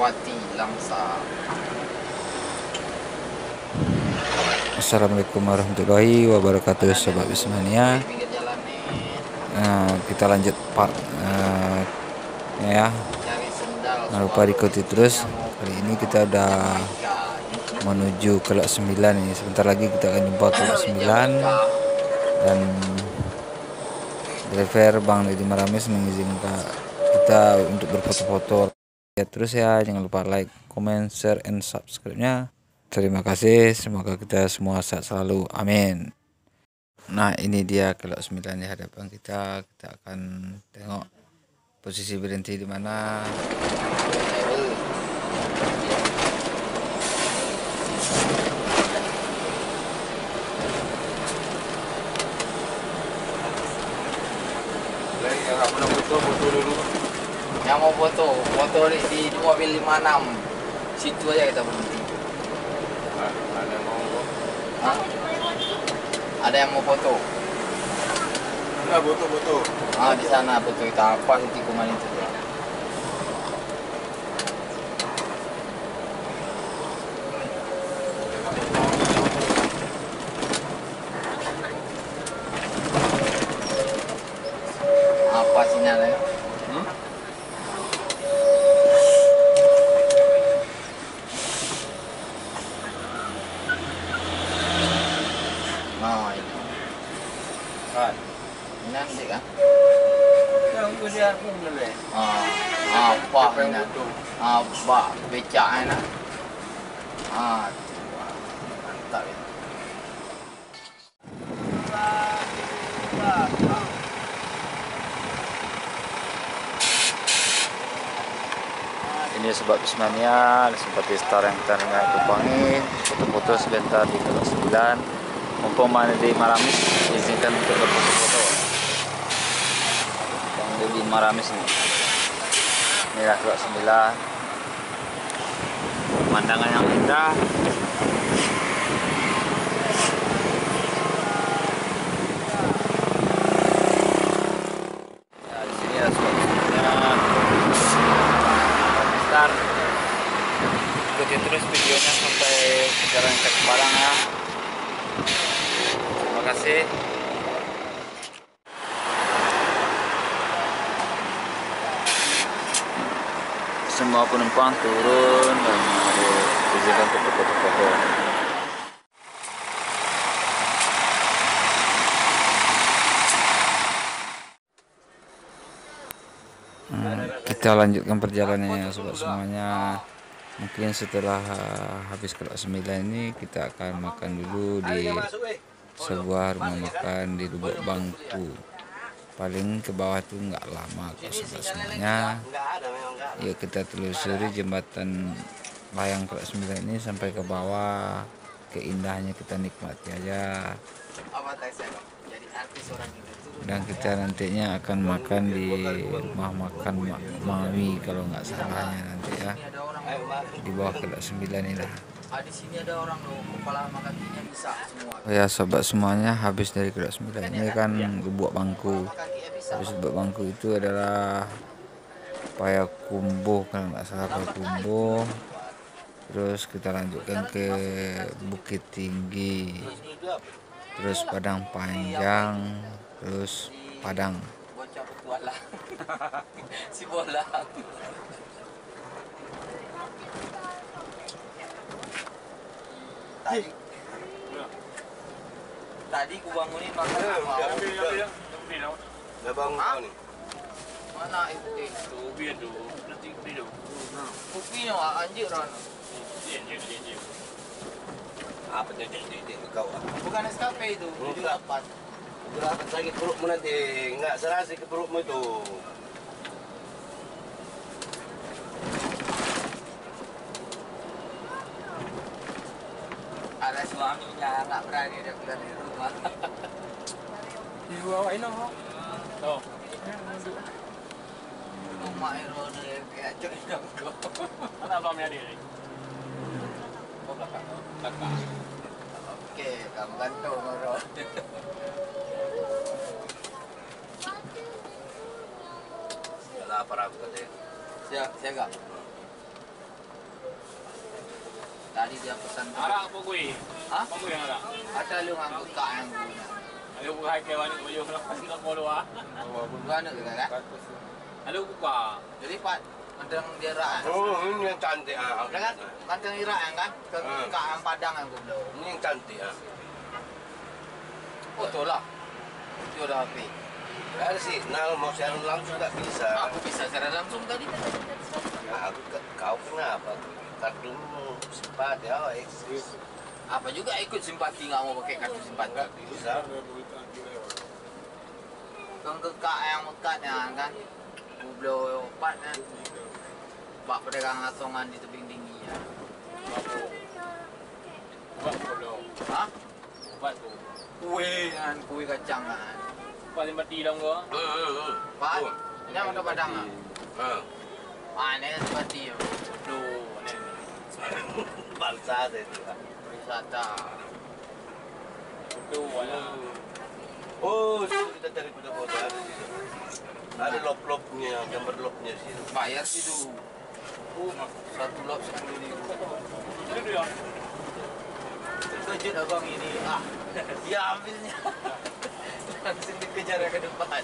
Fatihwati Langsa. Assalamualaikum warahmatullahi wabarakatuh, Sobat Bismania. Kita lanjut part ya. Jangan lupa diikuti terus. Kali ini kita udah menuju ke lot 9 ini. Sebentar lagi kita akan jumpa ke lot 9 dan driver Bang Deddy Maramis mengizinkan kita untuk berfoto-foto. Ya terus ya, jangan lupa like, comment, share, and subscribe-nya. Terima kasih, semoga kita semua sehat selalu, amin. Nah ini dia ke lot 9 di hadapan kita akan tengok posisi berhenti di mana. Yang mau foto dulu. Yang mau foto di mobil 56. Situ aja kita berhenti. Ada yang mau foto? Hah? Ada yang mau foto? Enggak, foto. Di sana foto kita apa di tikungan itu. Apa sinyalnya? Nah ini. Ini nanti kan? Yang udah mulai. Apa ini? Apa becaknya? Mantap ya. Ini Sobat Bismania, seperti star yang kita tumpangi, foto-foto sebentar di lot 9. Mumpung Bang Deddy Maramis izinkan untuk berfoto-foto. Bang Deddy Maramis nih. Inilah lot 9. Pemandangan yang indah. Ya, di sini ada Sobat Bismania. Ikuti terus videonya sampai jalan cek barang ya. Terima kasih. Semua penumpang turun dan izinkan untuk berfoto-foto. Kita lanjutkan perjalanannya sobat semuanya. Mungkin setelah habis ke lot 9 ini kita akan makan dulu di sebuah rumah makan di Lubuk Bangku. Paling ke bawah tuh nggak lama kok sobat semuanya. Yuk kita telusuri jembatan layang ke lot 9 ini sampai ke bawah. Keindahannya kita nikmati aja. Dan kita nantinya akan makan di rumah makan Mami kalau nggak salahnya nanti ya, di bawah ke lot 9 inilah. Di sini ada orang loh, kepala sama kakinya bisa semua. Oh ya sobat semuanya, habis dari ke lot 9 ini kan Lubuk Bangku. Habis Lubuk Bangku itu adalah Payakumbuh kalau nggak salah, Payakumbuh. Terus kita lanjutkan ke Bukit Tinggi, terus Padang Panjang, terus Padang. Bocah kuat lah. Si bola. Tadi ku bangunin makan apa? Dah bangun kau ni. Mana itu? Biar tu, nanti video. Kopi no anjir Ron. Apa jadi kau? Bukan Nescafe itu, 78. Sudah akan sakit perutmu nanti. Enggak serasi ke perutmu itu. Ada suaminya nggak berani dia keluar dari rumah. Di bawah ini kau. Oh. Rumah Ron kayak join dong kau. Mana abangnya dia? Oh belakang. Oke, kamu gantung Ron. Dah lapar aku tadi. Siap, siap. Tadi dia pesan. Arak apa gue? Hah? Apa gue yang arak? Ada lu ngangkut kak yang punya. Ada buka kewan itu yo nak pasti nak follow ah. Bukan itu kan? Ada buka. Jadi Pak, mandang dia rak. Oh, ini yang cantik ah. Ada kan? Mandang irak kan? Ke kak yang Padang yang gue bilang. Ini yang cantik ah. Oh, tuh lah. Itu udah HP. Ada sih, nah mau share langsung tak bisa. Aku bisa secara langsung tadi kan. Nah, kau kenapa? Kadung sempat ya, Apa juga ikut simpati nggak mau pakai kartu simpati? nggak bisa. Ke kak yang mekatnya kan? Kublo opat kan? Bak pedagang asongan di tebing tinggi ya. Buat follow. Hah? Buat tu. Kue kan, kue kacang kan. Paling mati dong gua. Pak, ini ada Padang ah. Mana simpati ya? Tuh, Bangsa itu. Wisata. tu wala. Oh, situ kita cari kuda bola ada situ. Ada lop-lopnya, gambar lopnya situ. Bayar sih tu. Satu lot 10.000. Itu dia. Terkejut abang ini. Ah, dia ambilnya. Langsung dikejar ke depan.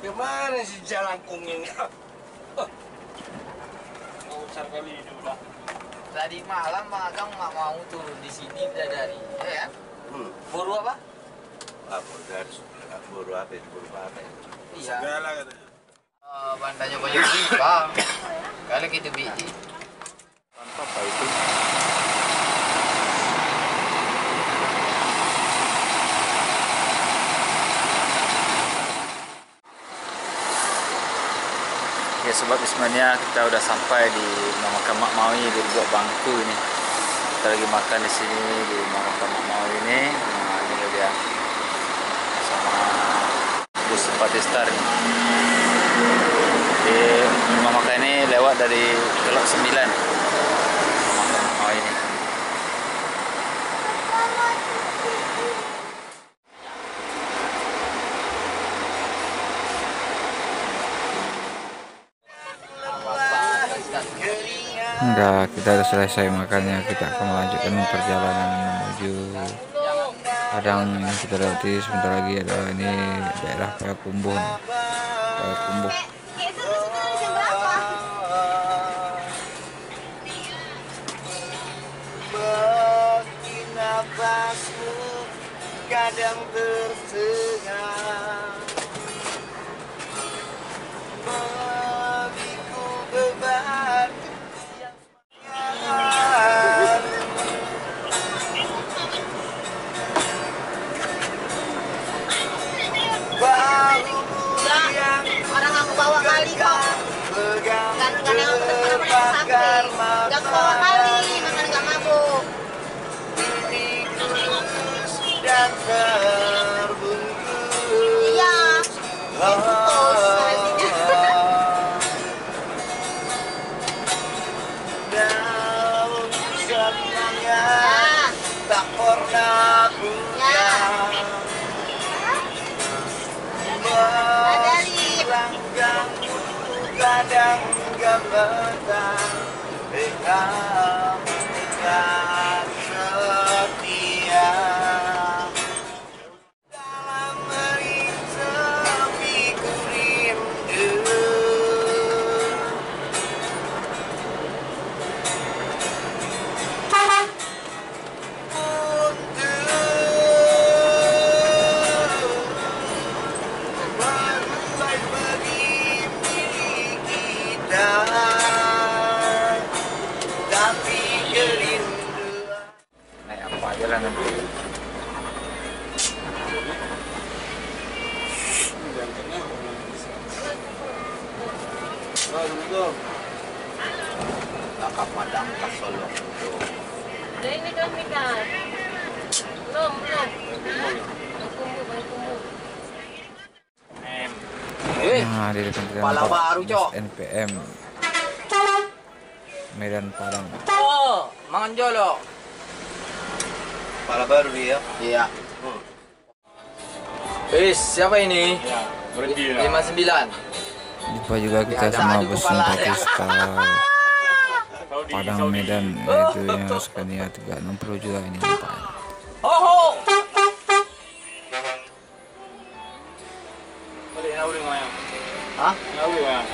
Kemana si jalangkung ini? Mau besar kali itu dah. Tadi malam Bang Agam nggak mau turun di sini dari, ya kan? Buru apa? Buru apa itu? Buru apa? Iya. Segala kata. Bandanya banyak sih, Bang. Kali kita biji. Apa itu? Ya sobat Ismania, kita udah sampai di Makam Mak Mawi di Buat Bangku ini. Kita lagi makan di sini di Makam Mak Mawi ini. Nah, ini dia sama bus simpatistar ini. Di rumah makan ini lewat dari Kelok 9 Makam Mak Mawi ini. Enggak, kita sudah selesai makannya. Kita akan melanjutkan perjalanan menuju Padang. Kita lewati sebentar lagi ada ini daerah Payakumbuh. Payakumbuh. Bagi nafasmu kadang tersengat, bagiku beban yang semakin bahu yang Orang aku bawa kali kok. pegang Kadang-kadang aku terbakar sampai. Gak bawa kali, makan gak mabuk. dan terbungkus. Iya. Daun senangnya Ya. tak pernah punya Melangganmu kadang gak betah dengan mendengar setia dalam merinsepiku rindu. Menembai begini kita, tapi kerinduan. Naik apa aja lah nanti. Kakak Padang ke Solo. Ini dong Mika. Belum. Kumbu. Nah, di depan kita Pala baru, Cok. NPM Medan Padang. Oh, mangan jolo. Kepala baru ya. Iya. Siapa ini? Ya, berhenti lah. 59. Jumpa juga kita sama bus simpatistar. Kalau di Padang Saudi. Medan itu yang Scania 360 juga ini nampaknya. Ho. Boleh nak uring ayam. Hah? Nak uring ayam.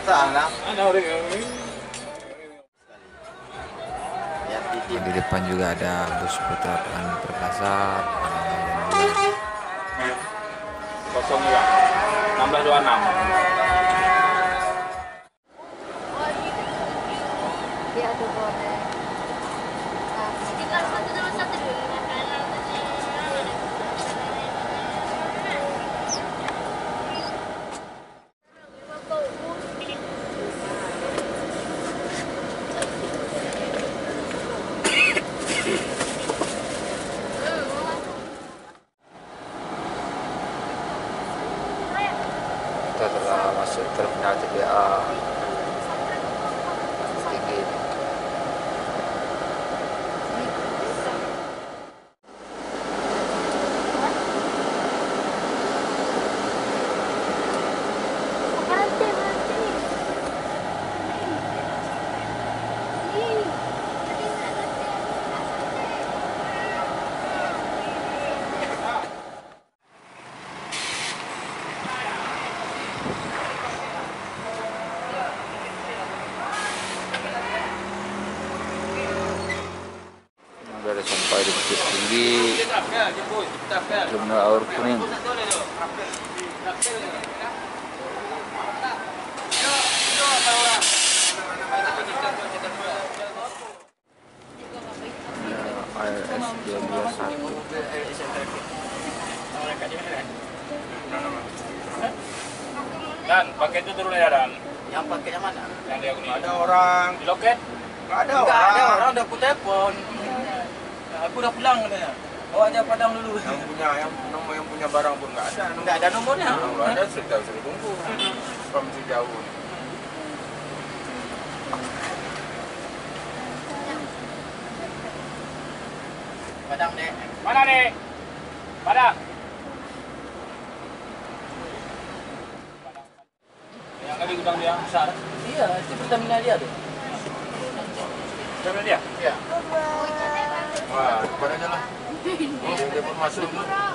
Sana. Ada uring. Ya, Di depan juga ada bus Putra Pelangi Perkasa. Kosong juga. 1626. Dia ada boleh. Tinggal satu dulu satu dulu. Kita telah masuk terminal TPA tinggi. Berhenti, berhenti. Sudah sampai di Bukit Tinggi, Terminal Air Kuning. ARS 221. Dan pakai itu turun ya Dan. Yang pakai yang mana? Yang dia kuning. Ada orang, Di loket. nggak ada Enggak ada orang. orang udah aku telepon. Aku udah pulang katanya. Bawa aja Padang dulu. Yang punya barang pun nggak ada. Enggak ada nomornya. Nggak ada, sudah tunggu. Masih jauh. Padang deh. Mana nih? Padang. Yang tadi gudang dia besar. Iya, itu Pertamina dia tuh. Siapa dia? Iya. Wah, depan aja lah. Dia pun masuk.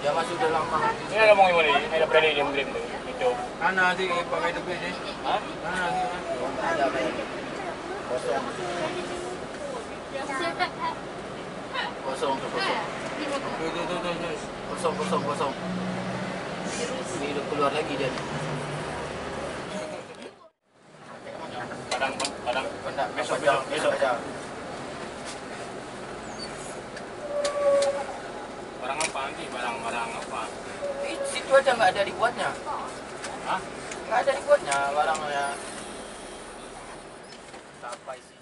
Dia masuk dalam mah. Ini ada ngomongin mana ini? Ada berani dia mungkin tu. Itu. Mana sih pakai tepi ni? Hah? Mana sih? Ada apa ini? Kosong. Kosong tu kosong. Tuh. Kosong. Ini udah keluar lagi dia. Padang. Besok. Barang apa nanti? Barang apa? Situ aja nggak ada dibuatnya. Hah? Nggak ada dibuatnya barangnya. Sampai sih.